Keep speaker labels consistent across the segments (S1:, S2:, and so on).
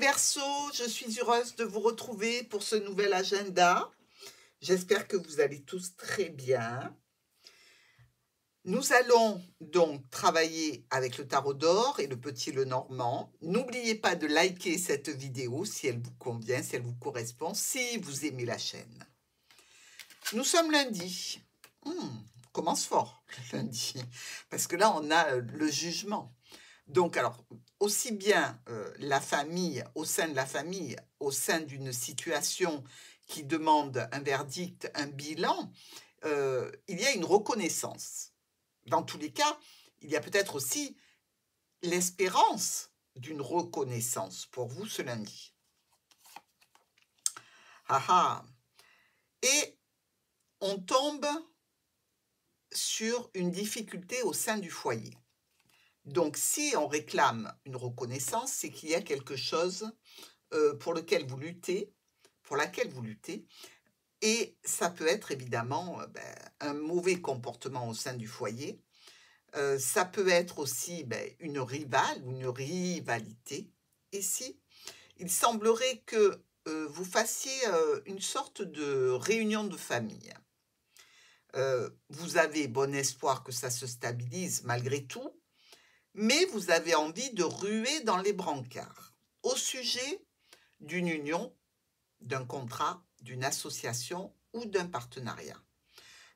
S1: Verseaux, je suis heureuse de vous retrouver pour ce nouvel agenda. J'espère que vous allez tous très bien. Nous allons donc travailler avec le tarot d'or et le petit Lenormand. N'oubliez pas de liker cette vidéo si elle vous convient, si elle vous correspond, si vous aimez la chaîne. Nous sommes lundi. On commence fort le lundi, parce que là on a le jugement. Donc, alors, aussi bien la famille, au sein de la famille, au sein d'une situation qui demande un verdict, un bilan, il y a une reconnaissance. Dans tous les cas, il y a peut-être aussi l'espérance d'une reconnaissance pour vous ce lundi. Et on tombe sur une difficulté au sein du foyer. Donc, si on réclame une reconnaissance, c'est qu'il y a quelque chose pour laquelle vous luttez, et ça peut être évidemment un mauvais comportement au sein du foyer. Ça peut être aussi une rivale ou une rivalité. Ici, il semblerait que vous fassiez une sorte de réunion de famille. Vous avez bon espoir que ça se stabilise malgré tout, mais vous avez envie de ruer dans les brancards au sujet d'une union, d'un contrat, d'une association ou d'un partenariat.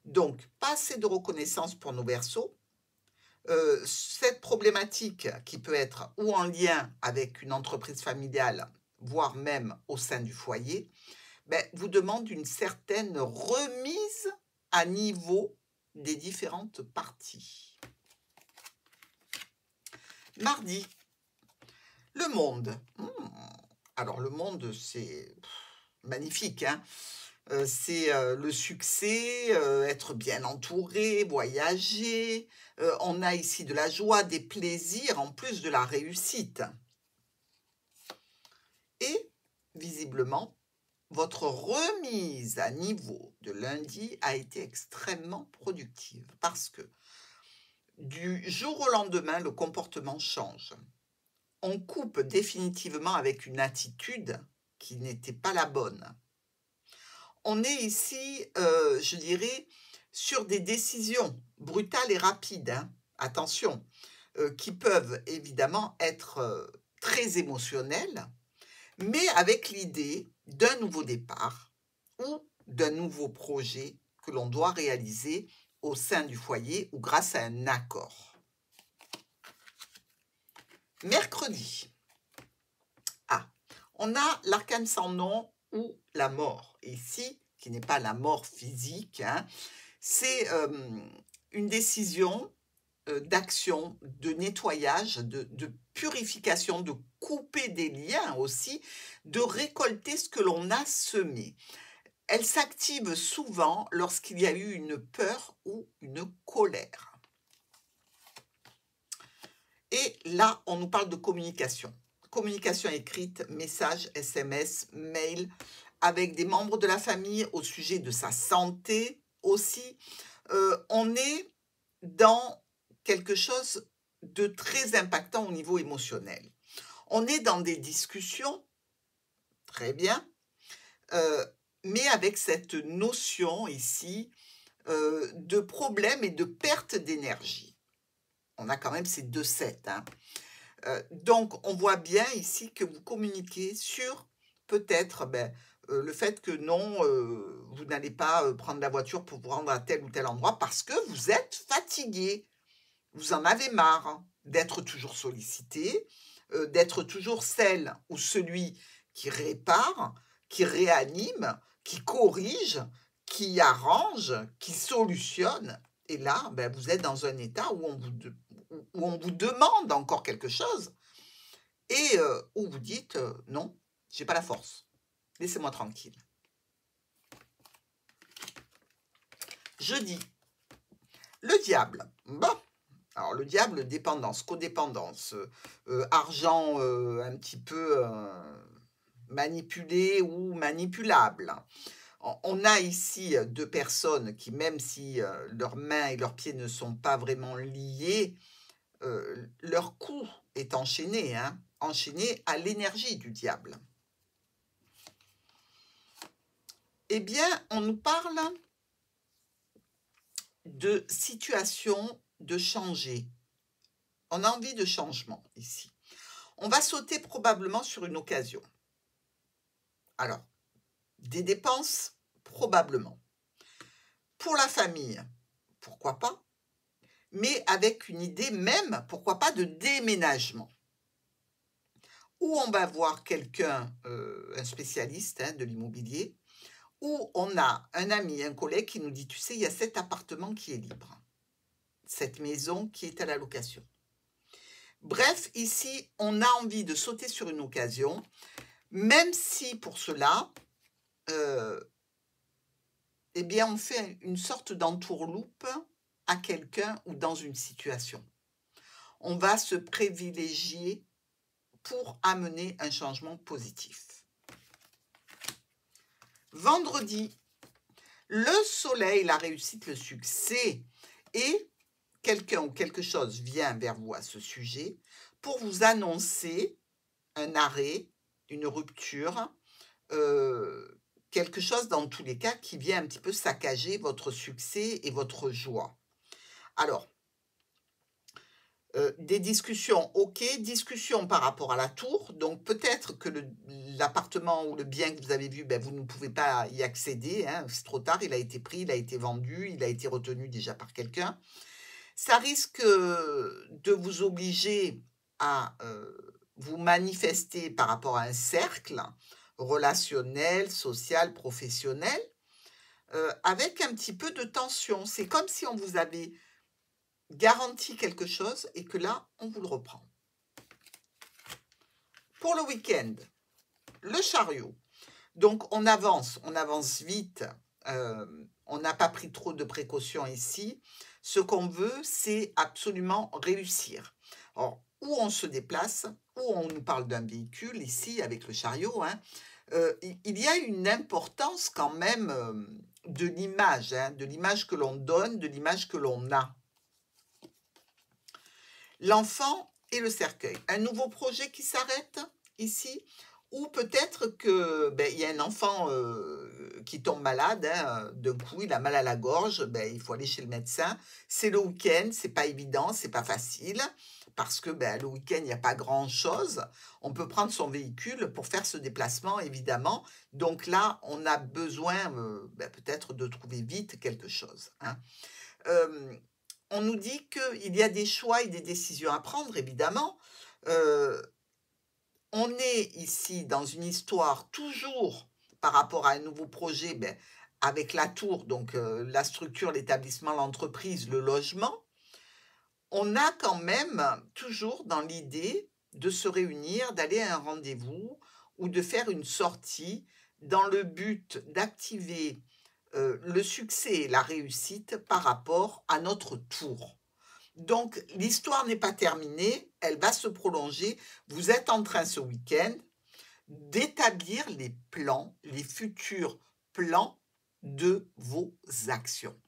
S1: Donc, pas assez de reconnaissance pour nos Verseaux. Cette problématique qui peut être ou en lien avec une entreprise familiale, voire même au sein du foyer, vous demande une certaine remise à niveau des différentes parties. Mardi, le monde. Alors, le monde, c'est magnifique, hein. C'est le succès, être bien entouré, voyager. On a ici de la joie, des plaisirs, en plus de la réussite. Et, visiblement, votre remise à niveau de lundi a été extrêmement productive parce que du jour au lendemain, le comportement change. On coupe définitivement avec une attitude qui n'était pas la bonne. On est ici, je dirais, sur des décisions brutales et rapides, hein, attention, qui peuvent évidemment être très émotionnelles, mais avec l'idée d'un nouveau départ ou d'un nouveau projet que l'on doit réaliser au sein du foyer ou grâce à un accord. Mercredi, on a l'arcane sans nom ou la mort. Et ici, qui n'est pas la mort physique, hein, c'est une décision d'action, de nettoyage, de purification, de couper des liens aussi, de récolter ce que l'on a semé. Elle s'active souvent lorsqu'il y a eu une peur ou une colère. Et là, on nous parle de communication. Communication écrite, message, SMS, mail, avec des membres de la famille au sujet de sa santé aussi. On est dans quelque chose de très impactant au niveau émotionnel. On est dans des discussions, très bien, mais avec cette notion ici de problème et de perte d'énergie. On a quand même ces 2 sets. Hein. Donc, on voit bien ici que vous communiquez sur peut-être le fait que non, vous n'allez pas prendre la voiture pour vous rendre à tel ou tel endroit parce que vous êtes fatigué. Vous en avez marre d'être toujours sollicité, d'être toujours celle ou celui qui répare, qui réanime, qui corrige, qui arrange, qui solutionne. Et là, vous êtes dans un état où on vous demande encore quelque chose et où vous dites non, j'ai pas la force, laissez-moi tranquille. Jeudi, le diable. Alors le diable, dépendance, codépendance, argent un petit peu manipulé ou manipulable. On a ici 2 personnes qui, même si leurs mains et leurs pieds ne sont pas vraiment liés, leur coup est enchaîné, hein, enchaîné à l'énergie du diable. Eh bien, on nous parle de situation de changer. On a envie de changement ici. On va sauter probablement sur une occasion. Alors, des dépenses, probablement. Pour la famille, pourquoi pas, mais avec une idée même, pourquoi pas, de déménagement. Ou on va voir quelqu'un, un spécialiste hein, de l'immobilier, ou on a un ami, un collègue qui nous dit, tu sais, il y a cet appartement qui est libre, cette maison qui est à la location. Bref, ici, on a envie de sauter sur une occasion, même si pour cela, eh bien, on fait une sorte d'entourloupe à quelqu'un ou dans une situation. On va se privilégier pour amener un changement positif. Vendredi, le soleil, la réussite, le succès, et quelqu'un ou quelque chose vient vers vous à ce sujet pour vous annoncer un arrêt, une rupture, quelque chose dans tous les cas qui vient un petit peu saccager votre succès et votre joie. Alors, des discussions, ok, discussions par rapport à la tour, donc peut-être que l'appartement ou le bien que vous avez vu, ben, vous ne pouvez pas y accéder, hein, c'est trop tard, il a été pris, il a été vendu, il a été retenu déjà par quelqu'un. Ça risque de vous obliger à vous manifester par rapport à un cercle relationnel, social, professionnel, avec un petit peu de tension. C'est comme si on vous avait garanti quelque chose et que là, on vous le reprend. Pour le week-end, le chariot. Donc, on avance vite. On n'a pas pris trop de précautions ici. Ce qu'on veut, c'est absolument réussir. Alors, où on se déplace, où on nous parle d'un véhicule, ici, avec le chariot, hein, il y a une importance quand même de l'image, hein, de l'image que l'on donne, de l'image que l'on a. L'enfant et le cercueil. Un nouveau projet qui s'arrête ici, ou peut-être que il y a un enfant qui tombe malade, hein, d'un coup il a mal à la gorge, il faut aller chez le médecin. C'est le week-end, c'est pas évident, c'est pas facile, parce que le week-end il n'y a pas grand-chose. On peut prendre son véhicule pour faire ce déplacement, évidemment. Donc là, on a besoin peut-être de trouver vite quelque chose. Hein. On nous dit qu'il y a des choix et des décisions à prendre, évidemment. On est ici dans une histoire toujours par rapport à un nouveau projet, avec la tour, donc la structure, l'établissement, l'entreprise, le logement. On a quand même toujours dans l'idée de se réunir, d'aller à un rendez-vous ou de faire une sortie dans le but d'activer le succès et la réussite par rapport à notre tour. Donc, l'histoire n'est pas terminée, elle va se prolonger. Vous êtes en train ce week-end d'établir les plans, les futurs plans de vos actions.